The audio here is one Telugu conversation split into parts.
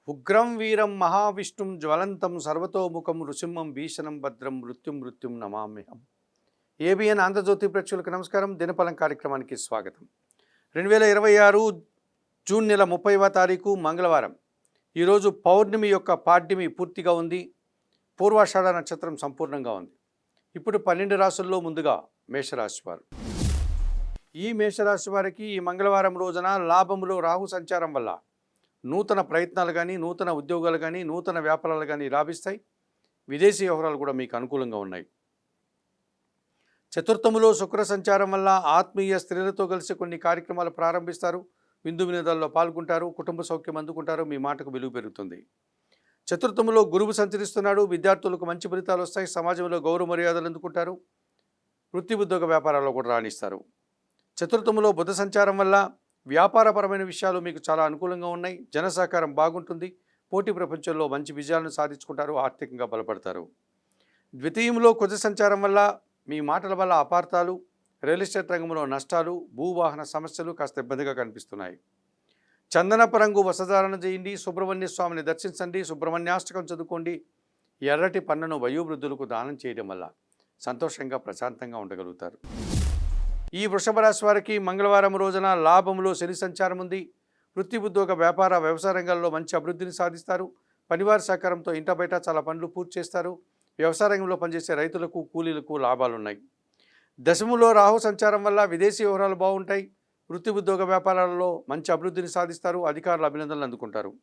ఉగ్రం వీరం మహావిష్ణుం జ్వలంతం సర్వతోముఖం నృసింహం భీషణం భద్రం మృత్యుం నమామ్యహం. ఏబిఎన్ ఆంధ్రజ్యోతి ప్రేక్షకులకు నమస్కారం. దినఫలం కార్యక్రమానికి స్వాగతం. 2026 జూన్ నెల 30వ తారీఖు మంగళవారం. ఈరోజు పౌర్ణమి యొక్క పాడ్యమి పూర్తిగా ఉంది. పూర్వాషాఢ నక్షత్రం సంపూర్ణంగా ఉంది. ఇప్పుడు 12 రాశుల్లో ముందుగా మేషరాశి వారు. ఈ మేషరాశి వారికి ఈ మంగళవారం రోజున లాభములో రాహు సంచారం వల్ల నూతన ప్రయత్నాలు కానీ, నూతన ఉద్యోగాలు కానీ, నూతన వ్యాపారాలు కానీ లాభిస్తాయి. విదేశీ వ్యవహారాలు కూడా మీకు అనుకూలంగా ఉన్నాయి. చతుర్థములో శుక్ర సంచారం వల్ల ఆత్మీయ స్త్రీలతో కలిసి కొన్ని కార్యక్రమాలు ప్రారంభిస్తారు. విందు వినోదాల్లో పాల్గొంటారు. కుటుంబ సౌఖ్యం అందుకుంటారు. మీ మాటకు విలువ పెరుగుతుంది. చతుర్థములో గురువు సంచరిస్తున్నాడు. విద్యార్థులకు మంచి ఫలితాలు వస్తాయి. సమాజంలో గౌరవ మర్యాదలు అందుకుంటారు. వృత్తి ఉద్యోగ వ్యాపారాల్లో కూడా రాణిస్తారు. చతుర్థములో బుధ సంచారం వల్ల వ్యాపారపరమైన విషయాలు మీకు చాలా అనుకూలంగా ఉన్నాయి. జన సహకారం బాగుంటుంది. పోటీ ప్రపంచంలో మంచి విజయాలను సాధించుకుంటారు. ఆర్థికంగా బలపడతారు. ద్వితీయంలో కుజ సంచారం వల్ల మీ మాటల వల్ల అపార్థాలు, రియల్ ఎస్టేట్ రంగంలో నష్టాలు, భూవాహన సమస్యలు కాస్త ఇబ్బందిగా కనిపిస్తున్నాయి. చందనపు రంగు వస్త్రధారణ చేయండి. సుబ్రహ్మణ్య స్వామిని దర్శించండి. సుబ్రహ్మణ్యాష్టకం చదువుకోండి. ఎర్రటి పన్నును వయోవృద్ధులకు దానం చేయడం వల్ల సంతోషంగా ప్రశాంతంగా ఉండగలుగుతారు. ఈ వృషభ రాశి వారికి మంగళవారం రోజున లాభంలో శని సంచారం ఉంది. వృత్తి ఉద్యోగ వ్యాపార వ్యవసాయ రంగాల్లో మంచి అభివృద్ధిని సాధిస్తారు. పనివారి సహకారంతో ఇంట బయట చాలా పనులు పూర్తి చేస్తారు. వ్యవసాయ రంగంలో పనిచేసే రైతులకు, కూలీలకు లాభాలున్నాయి. దశములో రాహు సంచారం వల్ల విదేశీ వ్యవహారాలు బాగుంటాయి. వృత్తి ఉద్యోగ వ్యాపారాలలో మంచి అభివృద్ధిని సాధిస్తారు. అధికారుల అభినందనలు అందుకుంటారు.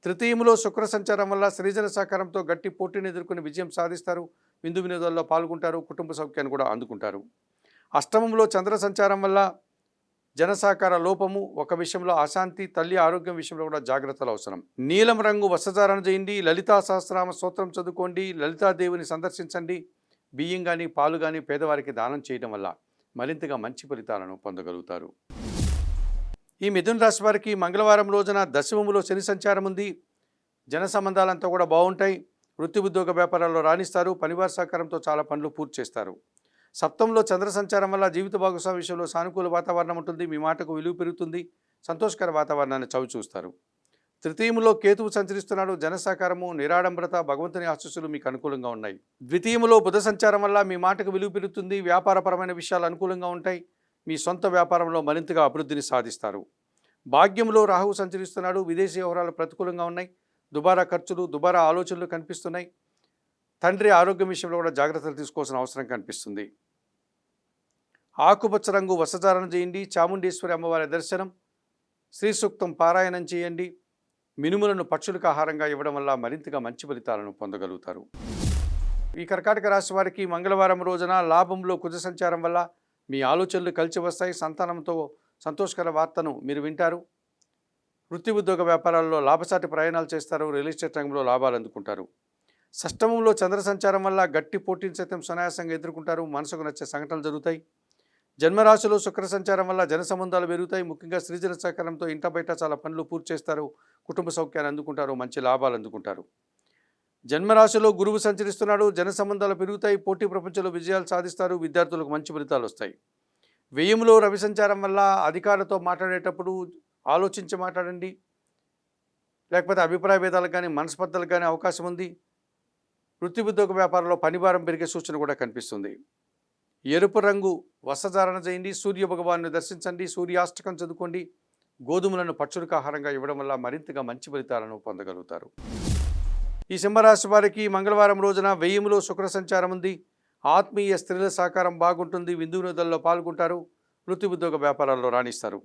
తృతీయంలో శుక్ర సంచారం వల్ల సృజన సహకారంతో గట్టి పోటీని ఎదుర్కొని విజయం సాధిస్తారు. విందు వినోదాల్లో పాల్గొంటారు. కుటుంబ సౌఖ్యాన్ని కూడా అందుకుంటారు. అష్టమంలో చంద్ర సంచారం వల్ల జనసహకార లోపము, ఒక విషయంలో అశాంతి, తల్లి ఆరోగ్యం విషయంలో కూడా జాగ్రత్తలు అవసరం. నీలం రంగు వస్త్రధారణ చేయండి. లలితా సహస్రనామ స్తోత్రం చదువుకోండి. లలితాదేవిని సందర్శించండి. బియ్యం కానీ, పాలు కానీ పేదవారికి దానం చేయడం వల్ల మరింతగా మంచి ఫలితాలను పొందగలుగుతారు. ఈ మిథున రాశి వారికి మంగళవారం రోజున దశమములో శని సంచారం ఉంది. జన సంబంధాలంతా కూడా బాగుంటాయి. వృత్తి ఉద్యోగ వ్యాపారాల్లో రాణిస్తారు. పనివారి సహకారంతో చాలా పనులు పూర్తి చేస్తారు. సప్తంలో చంద్ర సంచారం వల్ల జీవిత భాగస్వామి విషయంలో సానుకూల వాతావరణం ఉంటుంది. మీ మాటకు విలువ పెరుగుతుంది. సంతోషకర వాతావరణాన్ని చవిచూస్తారు. తృతీయంలో కేతువు సంచరిస్తున్నాడు. జన సహకారము, నిరాడంబరత, భగవంతుని ఆశీస్సులు మీకు అనుకూలంగా ఉన్నాయి. ద్వితీయంలో బుధ సంచారం వల్ల మీ మాటకు విలువ పెరుగుతుంది. వ్యాపారపరమైన విషయాలు అనుకూలంగా ఉంటాయి. మీ సొంత వ్యాపారంలో మరింతగా అభివృద్ధిని సాధిస్తారు. భాగ్యంలో రాహువు సంచరిస్తున్నాడు. విదేశీ వ్యవహారాలు ప్రతికూలంగా ఉన్నాయి. దుబారా ఖర్చులు, దుబారా ఆలోచనలు కనిపిస్తున్నాయి. తండ్రి ఆరోగ్యం విషయంలో కూడా జాగ్రత్తలు తీసుకోవాల్సిన అవసరం కనిపిస్తుంది. ఆకుపచ్చ రంగు వస్త్రధారణ చేయండి. చాముండేశ్వరి అమ్మవారి దర్శనం, శ్రీ సూక్తం పారాయణం చేయండి. మినుములను పక్షులకు ఆహారంగా ఇవ్వడం వల్ల మరింతగా మంచి ఫలితాలను పొందగలుగుతారు. ఈ కర్కాటక రాశి వారికి మంగళవారం రోజున లాభంలో కుజ సంచారం వల్ల మీ ఆలోచనలు కలిసి వస్తాయి. సంతానంతో సంతోషకర వార్తను మీరు వింటారు. వృత్తి ఉద్యోగ వ్యాపారాల్లో లాభసాటి ప్రయాణాలు చేస్తారు. రియల్ ఎస్టేట్ రంగంలో లాభాలు అందుకుంటారు. షష్టమంలో చంద్ర సంచారం వల్ల గట్టి పోటీని సైతం సునాయాసంగా ఎదుర్కొంటారు. మనసుకు నచ్చే సంఘటనలు జరుగుతాయి. జన్మరాశిలో శుక్ర సంచారం వల్ల జన సంబంధాలు పెరుగుతాయి. ముఖ్యంగా స్త్రీజన సహకారంతో ఇంట బయట చాలా పనులు పూర్తి చేస్తారు. కుటుంబ సౌఖ్యాన్ని అందుకుంటారు. మంచి లాభాలు అందుకుంటారు. జన్మరాశిలో గురువు సంచరిస్తున్నాడు. జన సంబంధాలు పెరుగుతాయి. పోటీ ప్రపంచంలో విజయాలు సాధిస్తారు. విద్యార్థులకు మంచి ఫలితాలు వస్తాయి. వ్యయంలో రవి సంచారం వల్ల అధికారులతో మాట్లాడేటప్పుడు ఆలోచించి మాట్లాడండి. లేకపోతే అభిప్రాయ భేదాలకు కానీ, మనస్పర్ధలకు కానీ అవకాశం ఉంది. వృత్తి ఉద్యోగ వ్యాపారంలో పనిభారం పెరిగే సూచన కూడా కనిపిస్తుంది. ఎరుపు రంగు వస్త్రధారణ చేయండి. సూర్య భగవాన్ని దర్శించండి. సూర్యాష్టకం చదువుకోండి. గోధుమలను పక్షులకు ఆహారంగా ఇవ్వడం వల్ల మరింతగా మంచి ఫలితాలను పొందగలుగుతారు. ఈ సింహరాశి వారికి మంగళవారం రోజున వ్యయంలో శుక్ర సంచారం ఉంది. ఆత్మీయ స్త్రీల సహకారం బాగుంటుంది. విందు వినోదాల్లో పాల్గొంటారు. వృత్తి ఉద్యోగ వ్యాపారాల్లో రాణిస్తారు.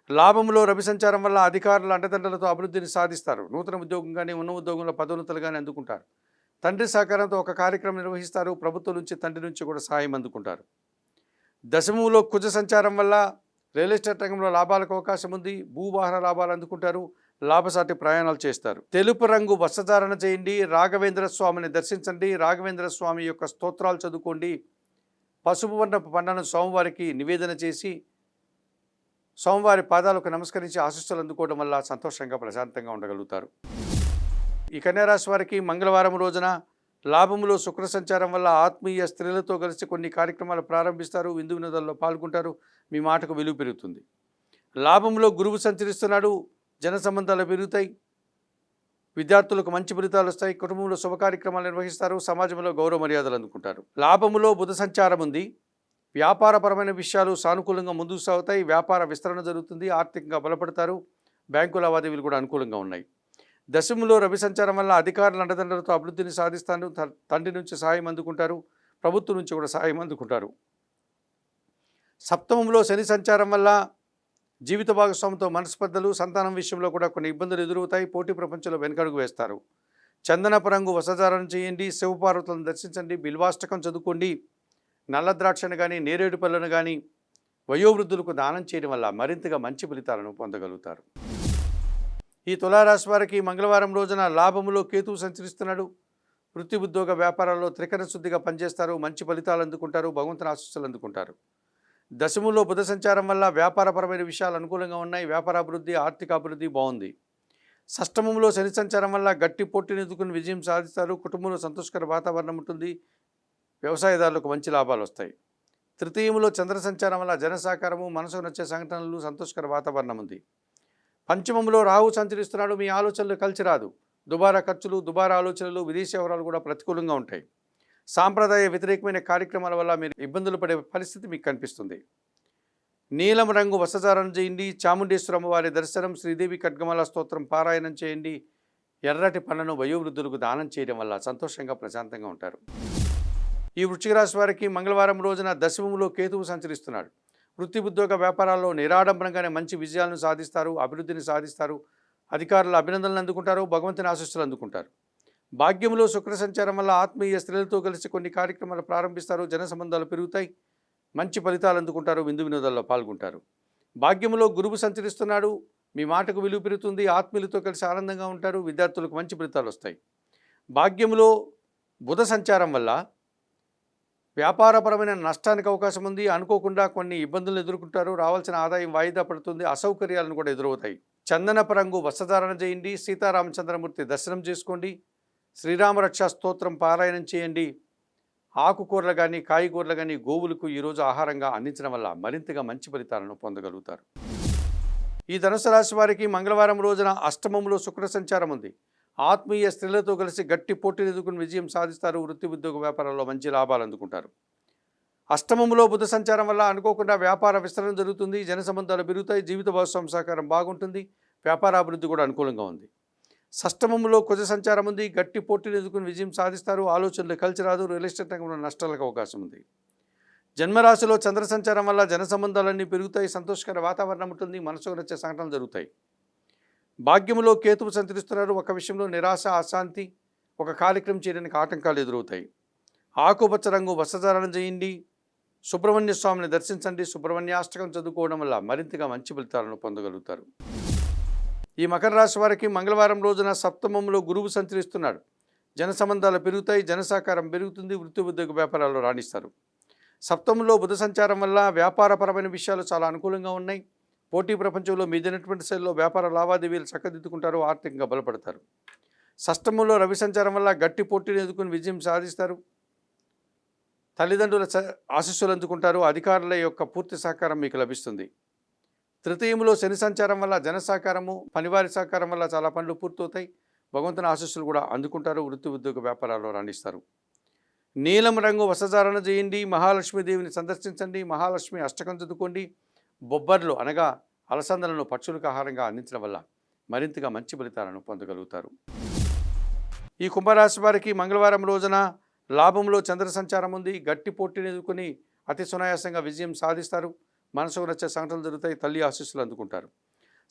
లాభంలో రవి సంచారం వల్ల అధికారుల అండదండలతో అభివృద్ధిని సాధిస్తారు. నూతన ఉద్యోగం కానీ, ఉన్న ఉద్యోగంలో పదోన్నతులు కానీ అందుకుంటారు. తండ్రి సహకారంతో ఒక కార్యక్రమం నిర్వహిస్తారు. ప్రభుత్వం నుంచి, తండ్రి నుంచి కూడా సహాయం అందుకుంటారు. దశమంలో కుజ సంచారం వల్ల రియల్ ఎస్టేట్ రంగంలో లాభాలకు అవకాశం ఉంది. భూవాహన లాభాలు అందుకుంటారు. లాభసాటి ప్రయాణాలు చేస్తారు. తెలుపు రంగు వస్త్రధారణ చేయండి. రాఘవేంద్ర స్వామిని దర్శించండి. రాఘవేంద్ర స్వామి యొక్క స్తోత్రాలు చదువుకోండి. పసుపు వర్ణపు పండ్లను స్వామివారికి నివేదన చేసి స్వామివారి పాదాలకు నమస్కరించి ఆశీస్సులు అందుకోవడం వల్ల సంతోషంగా ప్రశాంతంగా ఉండగలుగుతారు. ఈ కన్యారాశి వారికి మంగళవారం రోజున లాభంలో శుక్ర సంచారం వల్ల ఆత్మీయ స్త్రీలతో కలిసి కొన్ని కార్యక్రమాలు ప్రారంభిస్తారు. విందు వినోదాల్లో పాల్గొంటారు. మీ మాటకు విలువ పెరుగుతుంది. లాభంలో గురువు సంచరిస్తున్నాడు. జన సంబంధాలు పెరుగుతాయి. విద్యార్థులకు మంచి ఫలితాలు వస్తాయి. కుటుంబంలో శుభ కార్యక్రమాలు నిర్వహిస్తారు. సమాజంలో గౌరవ మర్యాదలు అందుకుంటారు. లాభములో బుధ సంచారం ఉంది. వ్యాపారపరమైన విషయాలు సానుకూలంగా ముందుకు సాగుతాయి. వ్యాపార విస్తరణ జరుగుతుంది. ఆర్థికంగా బలపడతారు. బ్యాంకు లావాదేవీలు కూడా అనుకూలంగా ఉన్నాయి. దశమంలో రవి సంచారం వల్ల అధికారుల అండదండలతో అభివృద్ధిని సాధిస్తాను. తండ్రి నుంచి సహాయం అందుకుంటారు. ప్రభుత్వం నుంచి కూడా సహాయం అందుకుంటారు. సప్తమంలో శని సంచారం వల్ల జీవిత భాగస్వామితో మనస్పర్ధలు, సంతానం విషయంలో కూడా కొన్ని ఇబ్బందులు ఎదురవుతాయి. పోటీ ప్రపంచంలో వెనకడుగు వేస్తారు. చందనపు రంగు వస్త్రధారణ చేయండి. శివపార్వతులను దర్శించండి. బిల్వాష్టకం చదువుకోండి. నల్ల ద్రాక్షను కానీ, నేరేడు పళ్ళను కానీ వయోవృద్ధులకు దానం చేయడం వల్ల మరింతగా మంచి ఫలితాలను పొందగలుగుతారు. ఈ తులారాశి వారికి మంగళవారం రోజున లాభములో కేతువు సంచరిస్తున్నాడు. వృత్తి, ఉద్యోగ, వ్యాపారాల్లో త్రికరణ శుద్ధిగా పనిచేస్తారు. మంచి ఫలితాలు అందుకుంటారు. భగవంతుని ఆశీస్సులు అందుకుంటారు. దశములో బుధ సంచారం వల్ల వ్యాపారపరమైన విషయాలు అనుకూలంగా ఉన్నాయి. వ్యాపారాభివృద్ధి, ఆర్థిక అభివృద్ధి బాగుంది. షష్టమంలో శని సంచారం వల్ల గట్టి పోటీని ఎదుర్కొని విజయం సాధిస్తారు. కుటుంబంలో సంతోషకర వాతావరణం ఉంటుంది. వ్యవసాయదారులకు మంచి లాభాలు వస్తాయి. తృతీయంలో చంద్ర సంచారం వల్ల జన సహకారము, మనసుకు నచ్చే సంఘటనలు, సంతోషకర వాతావరణం ఉంది. పంచమంలో రాహు సంచరిస్తున్నాడు. మీ ఆలోచనలు కలిసి రాదు. దుబారా ఖర్చులు, దుబారా ఆలోచనలు, విదేశీ వ్యవహారాలు కూడా ప్రతికూలంగా ఉంటాయి. సాంప్రదాయ వ్యతిరేకమైన కార్యక్రమాల వల్ల మీరు ఇబ్బందులు పడే పరిస్థితి మీకు కనిపిస్తుంది. నీలం రంగు వస్త్రధారణ చేయండి. చాముండేశ్వరి అమ్మవారి దర్శనం, శ్రీదేవి ఖడ్గమాల స్తోత్రం పారాయణం చేయండి. ఎర్రటి పళ్ళను వయోవృద్ధులకు దానం చేయడం వల్ల సంతోషంగా, ప్రశాంతంగా ఉంటారు. ఈ వృశ్చిక రాశి వారికి మంగళవారం రోజున దశమంలో కేతువు సంచరిస్తున్నాడు. వృత్తి, ఉద్యోగ, వ్యాపారాల్లో నిరాడంబరంగానే మంచి విజయాలను సాధిస్తారు. అభివృద్ధిని సాధిస్తారు. అధికారుల అభినందనలు అందుకుంటారు. భగవంతుని ఆశీస్సులు అందుకుంటారు. భాగ్యంలో శుక్ర సంచారం వల్ల ఆత్మీయ స్త్రీలతో కలిసి కొన్ని కార్యక్రమాలు ప్రారంభిస్తారు. జన సంబంధాలు పెరుగుతాయి. మంచి ఫలితాలు అందుకుంటారు. విందు వినోదాల్లో పాల్గొంటారు. భాగ్యంలో గురువు సంచరిస్తున్నాడు. మీ మాటకు విలువ పెరుగుతుంది. ఆత్మీయులతో కలిసి ఆనందంగా ఉంటారు. విద్యార్థులకు మంచి ఫలితాలు వస్తాయి. భాగ్యంలో బుధ సంచారం వల్ల వ్యాపారపరమైన నష్టానికి అవకాశం ఉంది. అనుకోకుండా కొన్ని ఇబ్బందులను ఎదుర్కొంటారు. రావాల్సిన ఆదాయం వాయిదా పడుతుంది. అసౌకర్యాలను కూడా ఎదురవుతాయి. చందనపు రంగు వస్త్రధారణ చేయండి. సీతారామచంద్రమూర్తి దర్శనం చేసుకోండి. శ్రీరామరక్ష స్తోత్రం పారాయణం చేయండి. ఆకుకూరలు కానీ, కాయగూరలు కానీ గోవులకు ఈరోజు ఆహారంగా అందించడం వల్ల మరింతగా మంచి ఫలితాలను పొందగలుగుతారు. ఈ ధనుసు రాశి వారికి మంగళవారం రోజున అష్టమంలో శుక్ర సంచారం ఉంది. ఆత్మీయ స్త్రీలతో కలిసి గట్టి పోటీలు ఎదుర్కొని విజయం సాధిస్తారు. వృత్తి, ఉద్యోగ, వ్యాపారాల్లో మంచి లాభాలు అందుకుంటారు. అష్టమంలో బుధ సంచారం వల్ల అనుకోకుండా వ్యాపార విస్తరణ జరుగుతుంది. జన సంబంధాలు పెరుగుతాయి. జీవిత భాగస్వామి సహకారం బాగుంటుంది. వ్యాపారాభివృద్ధి కూడా అనుకూలంగా ఉంది. షష్టమంలో కుజ సంచారం ఉంది. గట్టి పోటీలు ఎదుర్కొని విజయం సాధిస్తారు. ఆలోచనలు కలిసి రాదు. రియల్ ఎస్టేట్ రంగంలో నష్టాలకు అవకాశం ఉంది. జన్మరాశిలో చంద్ర సంచారం వల్ల జన సంబంధాలన్నీ పెరుగుతాయి. సంతోషకర వాతావరణం ఉంటుంది. మనసుకు నచ్చే సంఘటనలు జరుగుతాయి. భాగ్యములో కేతువు సంచరిస్తున్నారు. ఒక విషయంలో నిరాశ, అశాంతి, ఒక కార్యక్రమం చేయడానికి ఆటంకాలు ఎదురవుతాయి. ఆకుపచ్చ రంగు వస్త్రధారణ చేయండి. సుబ్రహ్మణ్య స్వామిని దర్శించండి. సుబ్రహ్మణ్యాష్టకం చదువుకోవడం వల్ల మరింతగా మంచి ఫలితాలను పొందగలుగుతారు. ఈ మకర రాశి వారికి మంగళవారం రోజున సప్తమంలో గురువు సంచరిస్తున్నాడు. జన సంబంధాలు పెరుగుతాయి. జన సహకారం పెరుగుతుంది. వృత్తి, ఉద్యోగ, వ్యాపారాల్లో రాణిస్తారు. సప్తమంలో బుధ సంచారం వల్ల వ్యాపారపరమైన విషయాలు చాలా అనుకూలంగా ఉన్నాయి. పోటీ ప్రపంచంలో మీదైనటువంటి శైలిలో వ్యాపార లావాదేవీలు చక్కదిద్దుకుంటారు. ఆర్థికంగా బలపడతారు. షష్టమంలో రవి సంచారం వల్ల గట్టి పోటీని ఎదుర్కొని విజయం సాధిస్తారు. తల్లిదండ్రుల ఆశీస్సులు అందుకుంటారు. అధికారుల యొక్క పూర్తి సహకారం మీకు లభిస్తుంది. తృతీయంలో శని సంచారం వల్ల జన సహకారము, పనివారి సహకారం వల్ల చాలా పనులు పూర్తవుతాయి. భగవంతుని ఆశీస్సులు కూడా అందుకుంటారు. వృత్తి, ఉద్యోగ, వ్యాపారాల్లో రాణిస్తారు. నీలం రంగు వస్త్రధారణ చేయండి. మహాలక్ష్మీదేవిని సందర్శించండి. మహాలక్ష్మి అష్టకం చదువుకోండి. బొబ్బర్లు అనగా అలసందలను పక్షులకు ఆహారంగా అందించడం వల్ల మరింతగా మంచి ఫలితాలను పొందగలుగుతారు. ఈ కుంభరాశి వారికి మంగళవారం రోజున లాభంలో చంద్ర సంచారం ఉంది. గట్టి పోటీని ఎదుర్కొని అతి సునాయాసంగా విజయం సాధిస్తారు. మనసుకు నచ్చే సంఘటనలు జరుగుతాయి. తల్లి ఆశీస్సులు అందుకుంటారు.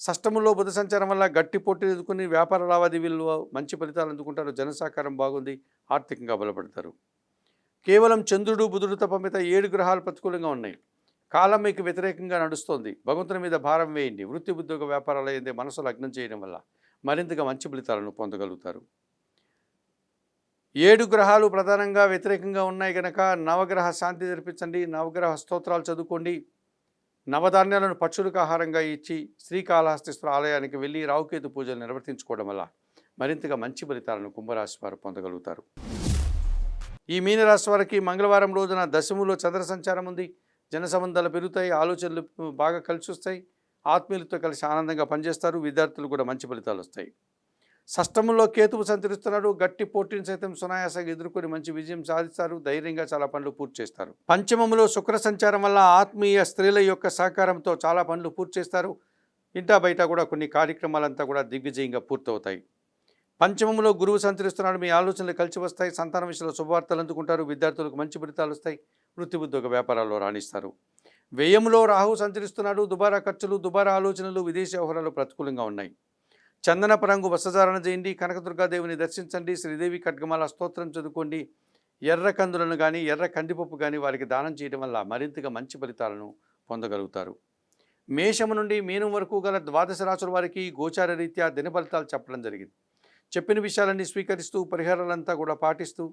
షష్టమంలో బుధ సంచారం వల్ల గట్టి పోటీని ఎదుర్కొని వ్యాపార లావాదేవీల్లో మంచి ఫలితాలు అందుకుంటారు. జన సహకారం బాగుంది. ఆర్థికంగా బలపడతారు. కేవలం చంద్రుడు, బుధుడు తప్ప మిగతా 7 గ్రహాలు ప్రతికూలంగా ఉన్నాయి. కాలం మీకు వ్యతిరేకంగా నడుస్తోంది. భగవంతుని మీద భారం వేయండి. వృత్తి, ఉద్యోగ, వ్యాపారాలు అయిందే మనసు లగ్నం చేయడం వల్ల మరింతగా మంచి ఫలితాలను పొందగలుగుతారు. 7 గ్రహాలు ప్రధానంగా వ్యతిరేకంగా ఉన్నాయి కనుక నవగ్రహ శాంతి జరిపించండి. నవగ్రహ స్తోత్రాలు చదువుకోండి. నవధాన్యాలను పక్షులకు ఆహారంగా ఇచ్చి శ్రీకాళహస్తీశ్వర ఆలయానికి వెళ్ళి రావుకేతు పూజలు నిర్వర్తించుకోవడం వల్ల మరింతగా మంచి ఫలితాలను కుంభరాశి వారు పొందగలుగుతారు. ఈ మీనరాశి వారికి మంగళవారం రోజున దశములో చంద్ర సంచారం ఉంది. జన సంబంధాలు పెరుగుతాయి. ఆలోచనలు బాగా కలిసి వస్తాయి. ఆత్మీయులతో కలిసి ఆనందంగా పనిచేస్తారు. విద్యార్థులు కూడా మంచి ఫలితాలు వస్తాయి. షష్టమంలో కేతువు సంచరిస్తున్నాడు. గట్టి పోటీని సైతం సునాయాసంగా ఎదుర్కొని మంచి విజయం సాధిస్తారు. ధైర్యంగా చాలా పనులు పూర్తి చేస్తారు. పంచమంలో శుక్ర సంచారం వల్ల ఆత్మీయ స్త్రీల యొక్క సహకారంతో చాలా పనులు పూర్తి చేస్తారు. ఇంటా బయట కూడా కొన్ని కార్యక్రమాలంతా కూడా దిగ్విజయంగా పూర్తవుతాయి. పంచమంలో గురువు సంచరిస్తున్నాడు. మీ ఆలోచనలు కలిసి వస్తాయి. సంతాన విషయంలో శుభవార్తలు అందుకుంటారు. విద్యార్థులకు మంచి ఫలితాలు వస్తాయి. వృత్తి ఉద్యోగ వ్యాపారాల్లో రాణిస్తారు. వ్యయంలో రాహు సంచరిస్తున్నాడు. దుబారా ఖర్చులు, దుబారా ఆలోచనలు, విదేశీ వ్యవహారాలు ప్రతికూలంగా ఉన్నాయి. చందనపు రంగు వస్త్రధారణ చేయండి. కనకదుర్గాదేవిని దర్శించండి. శ్రీదేవి ఖడ్గమాల స్తోత్రం చదువుకోండి. ఎర్ర కందులను కానీ ఎర్ర కందిపప్పు కానీ వారికి దానం చేయడం వల్ల మరింతగా మంచి ఫలితాలను పొందగలుగుతారు. మేషము నుండి మీనం వరకు గల ద్వాదశ రాశుల వారికి గోచార రీత్యా దిన ఫలితాలు చెప్పడం జరిగింది. చెప్పిన విషయాలన్నీ స్వీకరిస్తూ పరిహారాలంతా కూడా పాటిస్తూ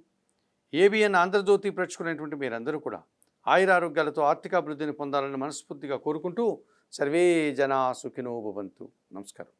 ఏబిఎన్ ఆంధ్రజ్యోతి ప్రేక్షకులైనటువంటి మీరందరూ కూడా ఆయురారోగ్యాలతో ఆర్థికాభివృద్ధిని పొందాలని మనస్ఫూర్తిగా కోరుకుంటూ సర్వే జనా సుఖినో భవంతు. నమస్కారం.